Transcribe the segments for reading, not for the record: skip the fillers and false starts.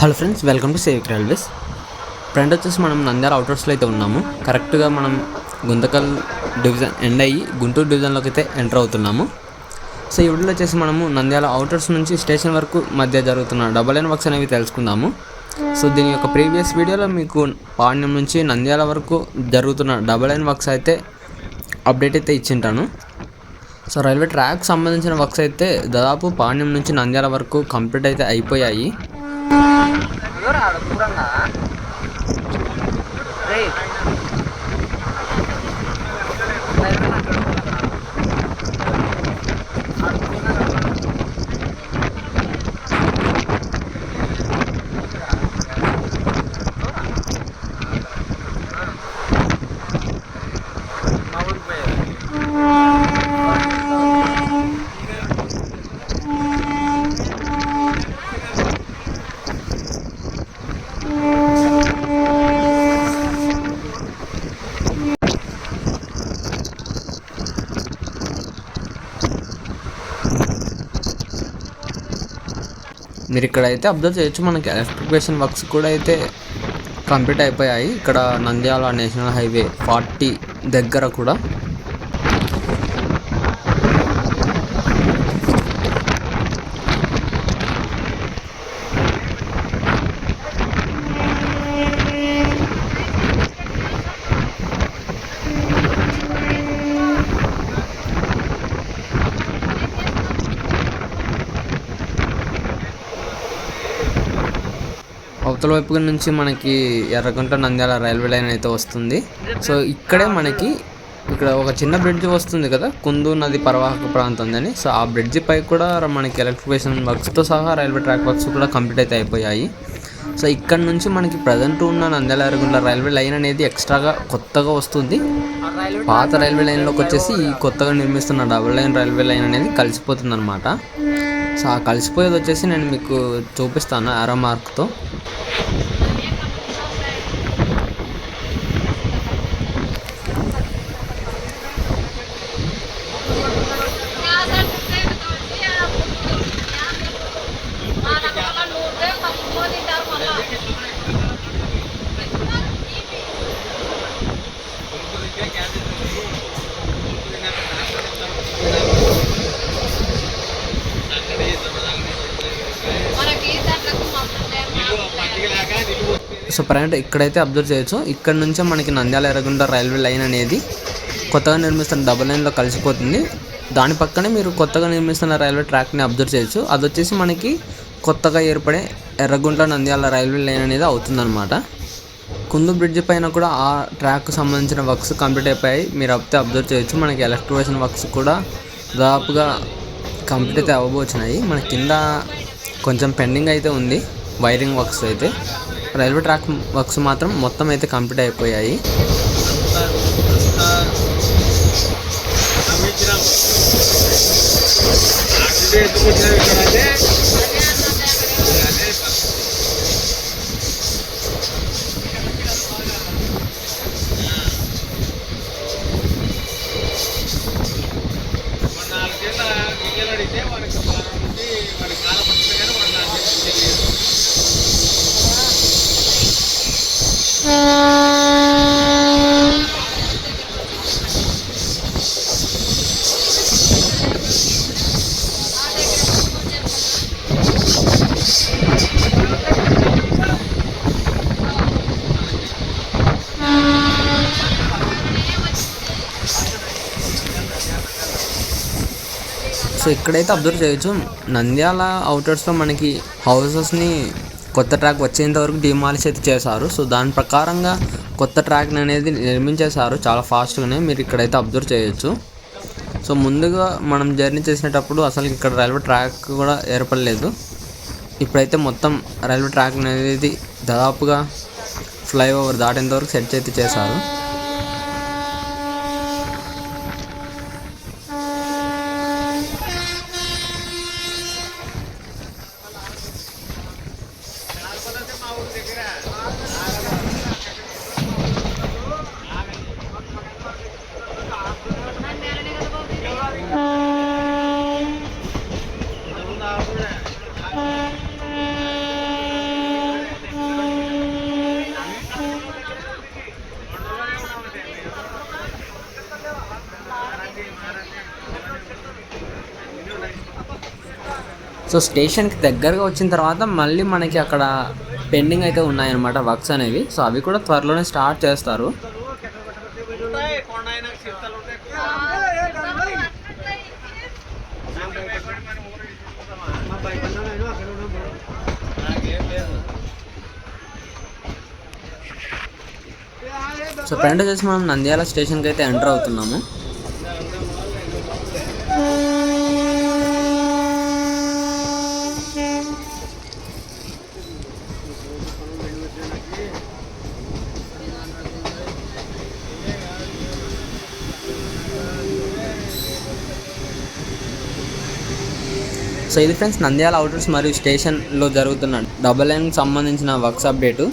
Hello friends, welcome to Sevik railways. Friend వచ్చేసి మనం నంద్యాల అవుటర్స్లో అయితే ఉన్నాము. కరెక్ట్గా మనం గుంతకల్ డివిజన్ ఎండ్ అయ్యి గుంటూరు డివిజన్లోకి అయితే ఎంటర్ అవుతున్నాము. సో ఈ వీడియోలో వచ్చేసి మనము నంద్యాల అవుటర్స్ నుంచి స్టేషన్ వరకు మధ్య జరుగుతున్న డబల్ లైన్ వర్క్స్ అనేవి తెలుసుకుందాము. సో దీని యొక్క ప్రీవియస్ వీడియోలో మీకు పాణ్యం నుంచి నంద్యాల వరకు జరుగుతున్న డబల్ లైన్ వర్క్స్ అయితే అప్డేట్ అయితే ఇచ్చింటాను. సో రైల్వే ట్రాక్ సంబంధించిన వర్క్స్ అయితే దాదాపు పాణ్యం నుంచి నంద్యాల వరకు కంప్లీట్ అయితే అయిపోయాయి. మీరు ఇక్కడైతే అబ్జర్వ్ చేయొచ్చు, మనకి ఎలక్ట్రిఫికేషన్ వర్క్స్ కూడా అయితే కంప్లీట్ అయిపోయాయి. ఇక్కడ నంద్యాల నేషనల్ హైవే 40 దగ్గర కూడా అవతల వైపు నుంచి మనకి ఎర్రగుంట నంద్యాల రైల్వే లైన్ అయితే వస్తుంది. సో ఇక్కడే మనకి ఇక్కడ ఒక చిన్న బ్రిడ్జ్ వస్తుంది కదా, కుందు నది పరివాహక ప్రాంతం అని. సో ఆ బ్రిడ్జి పై కూడా మనకి ఎలక్ట్రిఫికేషన్ వర్క్స్తో సహా రైల్వే ట్రాక్ వర్క్స్ కూడా కంప్లీట్ అయితే అయిపోయాయి. సో ఇక్కడ నుంచి మనకి ప్రజెంట్ ఉన్న నంద్యాల ఎర్రగుంట రైల్వే లైన్ అనేది ఎక్స్ట్రాగా కొత్తగా వస్తుంది. పాత రైల్వే లైన్లోకి వచ్చేసి ఈ కొత్తగా నిర్మిస్తున్న డబుల్ లైన్ రైల్వే లైన్ అనేది కలిసిపోతుంది అనమాట. సో ఆ కలిసిపోయేది వచ్చేసి నేను మీకు చూపిస్తాను ఆరో మార్క్తో. సో ప్రయాణం ఇక్కడైతే అబ్జర్వ్ చేయొచ్చు, ఇక్కడ నుంచే మనకి నంద్యాల ఎర్రగుంట రైల్వే లైన్ అనేది కొత్తగా నిర్మిస్తున్న డబుల్ లైన్లో కలిసిపోతుంది. దాని పక్కనే మీరు కొత్తగా నిర్మిస్తున్న రైల్వే ట్రాక్ని అబ్జర్వ్ చేయొచ్చు. అది వచ్చేసి మనకి కొత్తగా ఏర్పడే ఎర్రగుంట నంద్యాల రైల్వే లైన్ అనేది అవుతుందన్నమాట. కుందు బ్రిడ్జ్ పైన కూడా ఆ ట్రాక్ సంబంధించిన వర్క్స్ కంప్లీట్ అయిపోయాయి. మీరు అయితే అబ్జర్వ్ చేయొచ్చు, మనకి ఎలక్ట్రిఫికేషన్ వర్క్స్ కూడా దాదాపుగా కంప్లీట్ అయితే అవ్వబోతున్నాయి. మన కింద కొంచెం పెండింగ్ అయితే ఉంది వైరింగ్ వర్క్స్ అయితే. రైల్వే ట్రాక్ వర్క్స్ మాత్రం మొత్తం అయితే కంప్లీట్ అయిపోయాయి. సో ఇక్కడైతే అబ్జర్వ్ చేయొచ్చు, నంద్యాల అవుటర్స్లో మనకి హౌసెస్ని కొత్త ట్రాక్ వచ్చేంత వరకు డిమాలిష్ అయితే చేశారు. సో దాని ప్రకారంగా కొత్త ట్రాక్ని అనేది నిర్మించేశారు చాలా ఫాస్ట్గానే. మీరు ఇక్కడైతే అబ్జర్వ్ చేయొచ్చు. సో ముందుగా మనం జర్నీ చేసినప్పుడు అసలు ఇక్కడ రైల్వే ట్రాక్ కూడా ఏర్పడలేదు. ఇప్పుడైతే మొత్తం రైల్వే ట్రాక్ అనేది దాదాపుగా ఫ్లైఓవర్ దాటేంత వరకు సెట్ అయితే చేశారు. సో స్టేషన్కి దగ్గరగా వచ్చిన తర్వాత మళ్ళీ మనకి అక్కడ పెండింగ్ అయితే ఉన్నాయన్నమాట వర్క్స్ అనేవి. సో అవి కూడా త్వరలోనే స్టార్ట్ చేస్తారు. సో ఫ్రెండ్ వచ్చేసి మనం నంద్యాల స్టేషన్కి అయితే ఎంటర్ అవుతున్నాము. సో ఇది ఫ్రెండ్స్ నంద్యాల అవుటర్స్ మరియు స్టేషన్లో జరుగుతున్న డబుల్ లైన్కి సంబంధించిన వర్క్స్ అప్డేటు.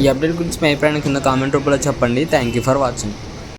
ఈ అప్డేట్ గురించి మీ అభిప్రాయాన్ని కింద కామెంట్ రూపంలో చెప్పండి. Thank you for watching.